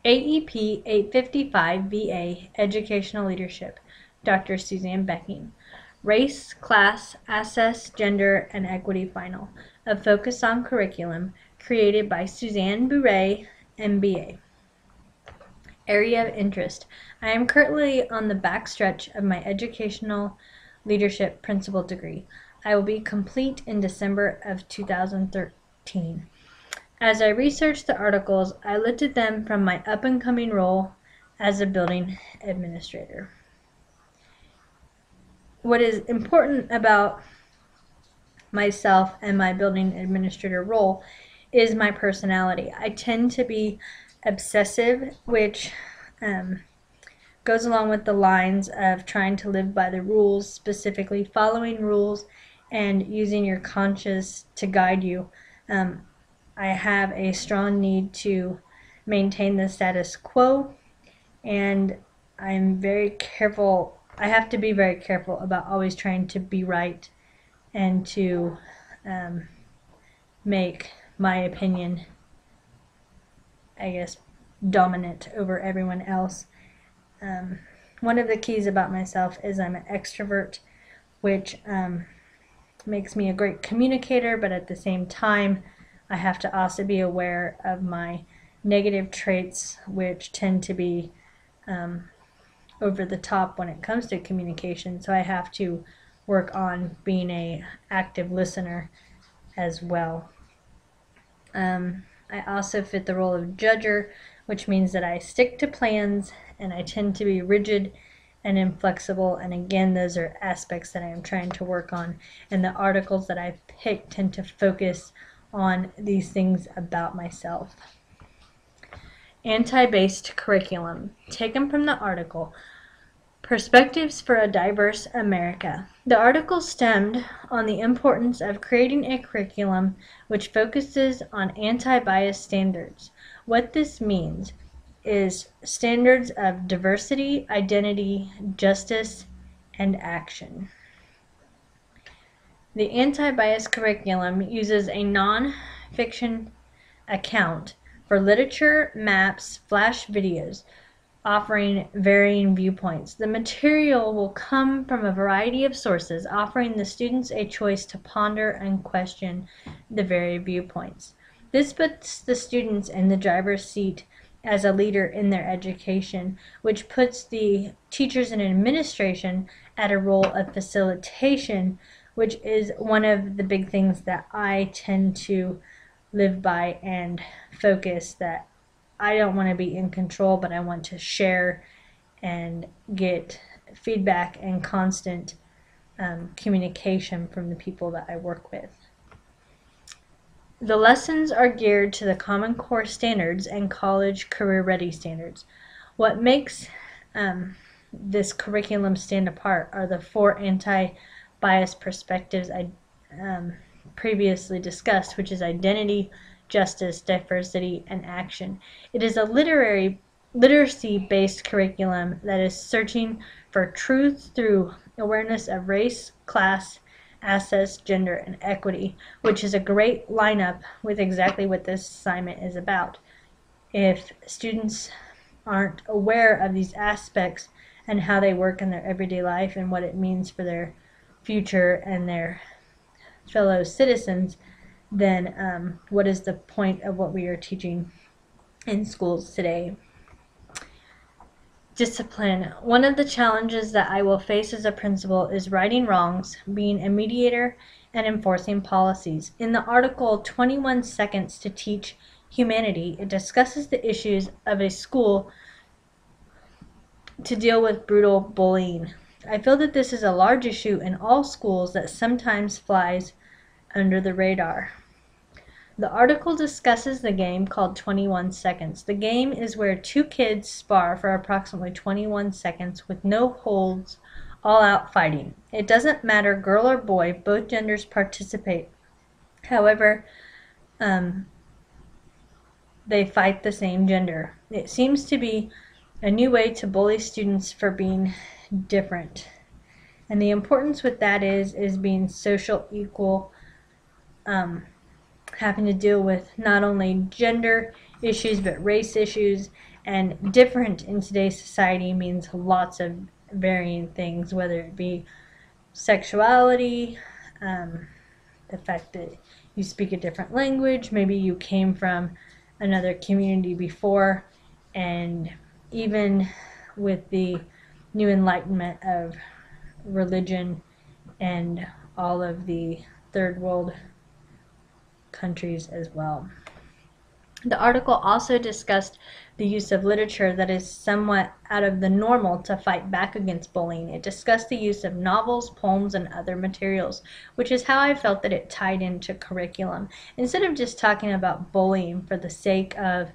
AEP 855 VA Educational Leadership, Dr. Suzanne Becking. Race, Class, Access, Gender, and Equity Final, a focus on curriculum, created by Suzanne Bourret, MBA. Area of interest. I am currently on the backstretch of my educational leadership principal degree. I will be complete in December of 2013. As I researched the articles, I looked at them from my up-and-coming role as a building administrator. What is important about myself and my building administrator role is my personality. I tend to be obsessive, which goes along with the lines of trying to live by the rules, specifically following rules and using your conscience to guide you. I have a strong need to maintain the status quo, and I'm very careful. I have to be very careful about always trying to be right and to make my opinion, I guess, dominant over everyone else. One of the keys about myself is I'm an extrovert, which makes me a great communicator, but at the same time, I have to also be aware of my negative traits, which tend to be over the top when it comes to communication. So I have to work on being an active listener as well. I also fit the role of judger, which means that I stick to plans and I tend to be rigid and inflexible, and again, those are aspects that I am trying to work on, and the articles that I pick tend to focus on these things about myself. Anti-based curriculum, taken from the article Perspectives for a Diverse America. The article stemmed on the importance of creating a curriculum which focuses on anti-bias standards. What this means is standards of diversity, identity, justice, and action. The anti-bias curriculum uses a non-fiction account for literature, maps, flash videos, offering varying viewpoints. The material will come from a variety of sources, offering the students a choice to ponder and question the varied viewpoints. This puts the students in the driver's seat as a leader in their education, which puts the teachers and administration at a role of facilitation, which is one of the big things that I tend to live by and focus, that I don't want to be in control, but I want to share and get feedback and constant communication from the people that I work with. The lessons are geared to the Common Core standards and college career-ready standards. What makes this curriculum stand apart are the 4 anti-bias perspectives I previously discussed, which is identity, justice, diversity, and action. It is a literacy-based curriculum that is searching for truth through awareness of race, class, access, gender, and equity, which is a great lineup with exactly what this assignment is about. If students aren't aware of these aspects and how they work in their everyday life and what it means for their future and their fellow citizens, then what is the point of what we are teaching in schools today? Discipline. One of the challenges that I will face as a principal is righting wrongs, being a mediator, and enforcing policies. In the article 21 Seconds to Teach Humanity, it discusses the issues of a school to deal with brutal bullying. I feel that this is a large issue in all schools that sometimes flies under the radar. The article discusses the game called 21 Seconds. The game is where 2 kids spar for approximately 21 seconds with no holds, all out fighting. It doesn't matter girl or boy, both genders participate. However, they fight the same gender. It seems to be a new way to bully students for being different. And the importance with that is being social equal, having to deal with not only gender issues but race issues And different in today's society means lots of varying things, whether it be sexuality, the fact that you speak a different language, maybe you came from another community before, and even with the new enlightenment of religion and all of the third world countries as well. The article also discussed the use of literature that is somewhat out of the normal to fight back against bullying. It discussed the use of novels, poems, and other materials, which is how I felt that it tied into curriculum. Instead of just talking about bullying for the sake of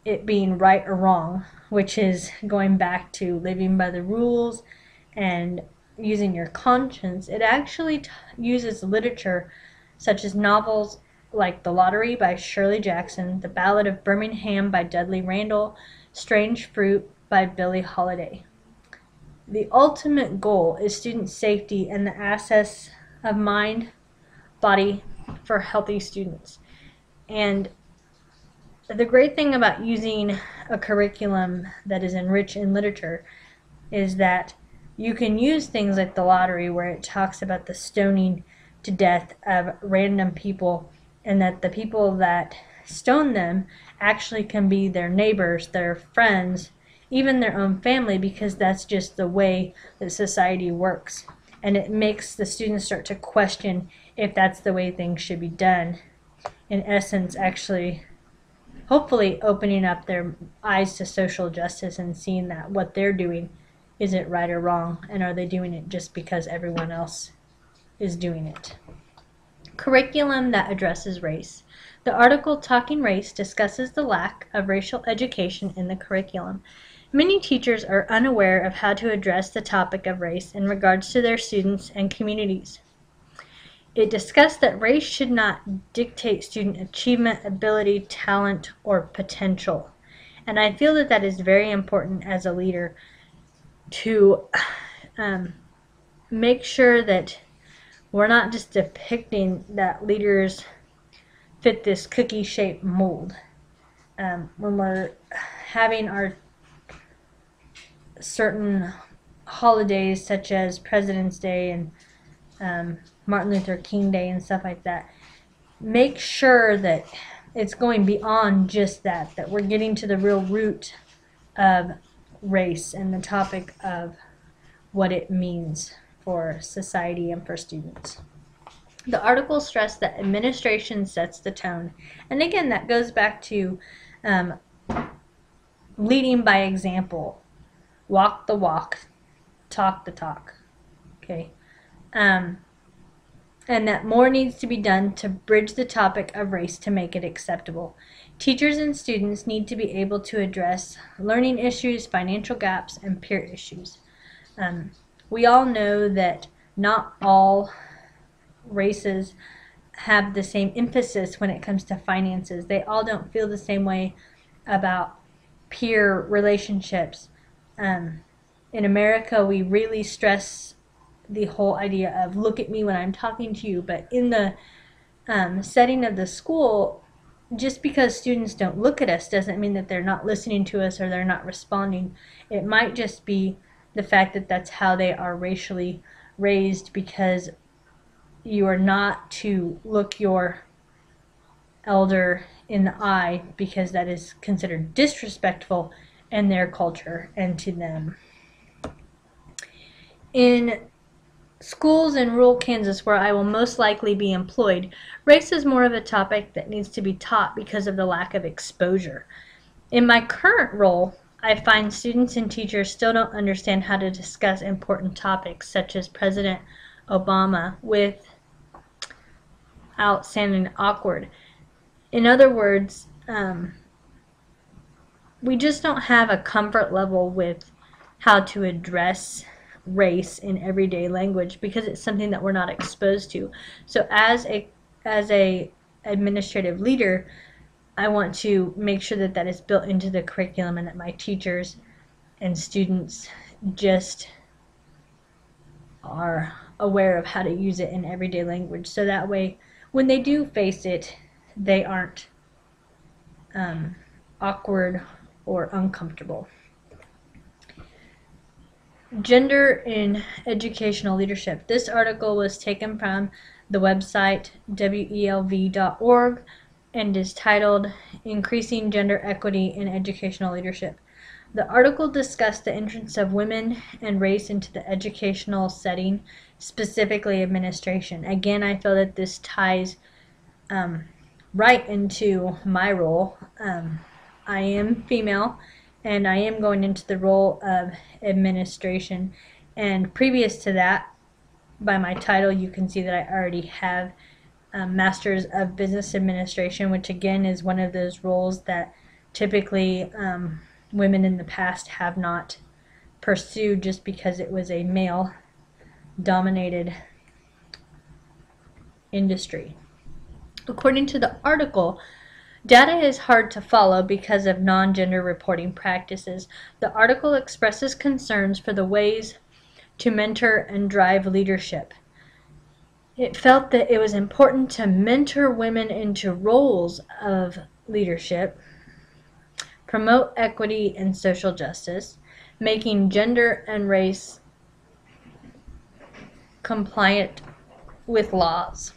it being right or wrong, which is going back to living by the rules and using your conscience, it actually uses literature such as novels like The Lottery by Shirley Jackson, The Ballad of Birmingham by Dudley Randall, Strange Fruit by Billie Holiday. The ultimate goal is student safety and the access of mind, body for healthy students. And the great thing about using a curriculum that is enriched in literature is that you can use things like The Lottery, where it talks about the stoning to death of random people, and that the people that stone them actually can be their neighbors, their friends, even their own family, because that's just the way that society works. And it makes the students start to question if that's the way things should be done. In essence, actually, hopefully opening up their eyes to social justice and seeing that what they're doing isn't right or wrong, and are they doing it just because everyone else is doing it. Curriculum that addresses race. The article Talking Race discusses the lack of racial education in the curriculum. Many teachers are unaware of how to address the topic of race in regards to their students and communities. It discussed that race should not dictate student achievement, ability, talent, or potential. And I feel that that is very important as a leader to make sure that we're not just depicting that leaders fit this cookie-shaped mold. When we're having our certain holidays such as President's Day and Martin Luther King Day and stuff like that, make sure that it's going beyond just that we're getting to the real root of race and the topic of what it means for society and for students. The article stressed that administration sets the tone. And again, that goes back to leading by example. Walk the walk, talk the talk. Okay. And that more needs to be done to bridge the topic of race to make it acceptable. Teachers and students need to be able to address learning issues, financial gaps, and peer issues. We all know that not all races have the same emphasis when it comes to finances. They all don't feel the same way about peer relationships. In America, we really stress the whole idea of look at me when I'm talking to you, but in the setting of the school, just because students don't look at us doesn't mean that they're not listening to us or they're not responding. It might just be the fact that that's how they are racially raised, because you are not to look your elder in the eye, because that is considered disrespectful in their culture and to them. In schools in rural Kansas, where I will most likely be employed, race is more of a topic that needs to be taught because of the lack of exposure. In my current role, I find students and teachers still don't understand how to discuss important topics such as President Obama without sounding awkward. In other words, we just don't have a comfort level with how to address race in everyday language because it's something that we're not exposed to. So as a administrative leader, I want to make sure that that is built into the curriculum and that my teachers and students just are aware of how to use it in everyday language, so that way when they do face it, they aren't awkward or uncomfortable. Gender in Educational Leadership. This article was taken from the website welv.org and is titled Increasing Gender Equity in Educational Leadership. The article discussed the entrance of women and race into the educational setting, specifically administration. Again, I feel that this ties right into my role. I am female, and I am going into the role of administration. And previous to that, by my title, you can see that I already have a Master's of Business Administration, which again is one of those roles that typically women in the past have not pursued just because it was a male-dominated industry. According to the article, data is hard to follow because of non-gender reporting practices. The article expresses concerns for the ways to mentor and drive leadership. It felt that it was important to mentor women into roles of leadership, promote equity and social justice, making gender and race compliant with laws.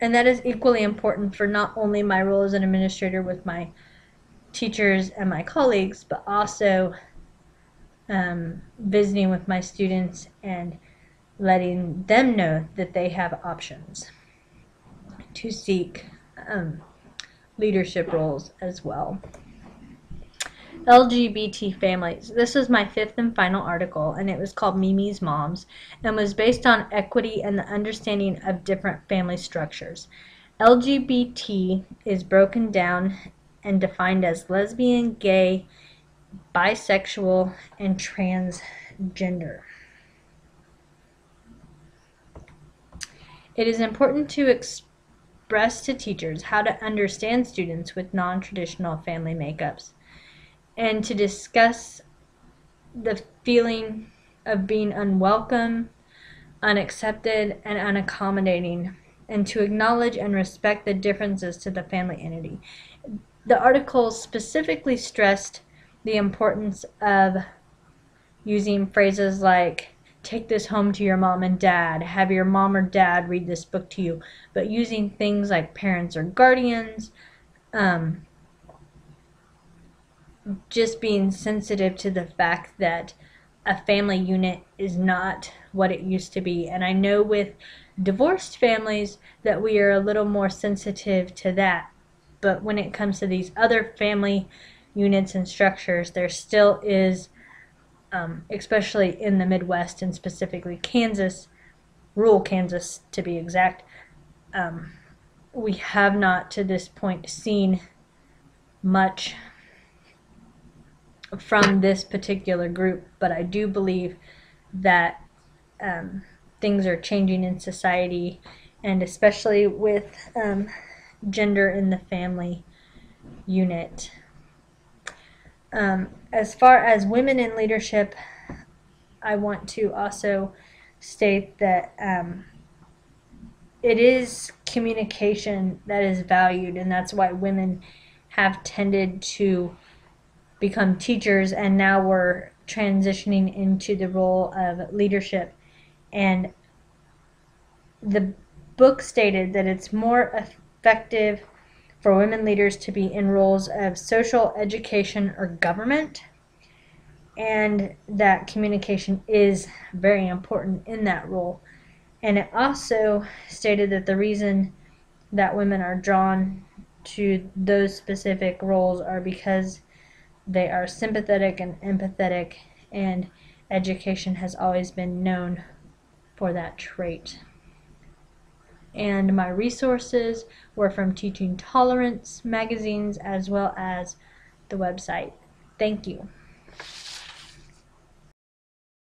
And that is equally important for not only my role as an administrator with my teachers and my colleagues, but also visiting with my students and letting them know that they have options to seek leadership roles as well. LGBT families. This was my fifth and final article, and it was called Mimi's Moms, and was based on equity and the understanding of different family structures. LGBT is broken down and defined as lesbian, gay, bisexual, and transgender. It is important to express to teachers how to understand students with non-traditional family makeups, and to discuss the feeling of being unwelcome, unaccepted, and unaccommodating, and to acknowledge and respect the differences to the family entity. The article specifically stressed the importance of using phrases like, take this home to your mom and dad, have your mom or dad read this book to you, but using things like parents or guardians, just being sensitive to the fact that a family unit is not what it used to be. And I know with divorced families that we are a little more sensitive to that, but when it comes to these other family units and structures, there still is, especially in the Midwest and specifically Kansas, rural Kansas to be exact, we have not to this point seen much from this particular group, but I do believe that things are changing in society, and especially with gender in the family unit. As far as women in leadership, I want to also state that it is communication that is valued, and that's why women have tended to become teachers, and now we're transitioning into the role of leadership. And the book stated that it's more effective for women leaders to be in roles of social, education, or government, and that communication is very important in that role. And it also stated that the reason that women are drawn to those specific roles are because they are sympathetic and empathetic, and education has always been known for that trait. And my resources were from Teaching Tolerance magazines as well as the website. Thank you.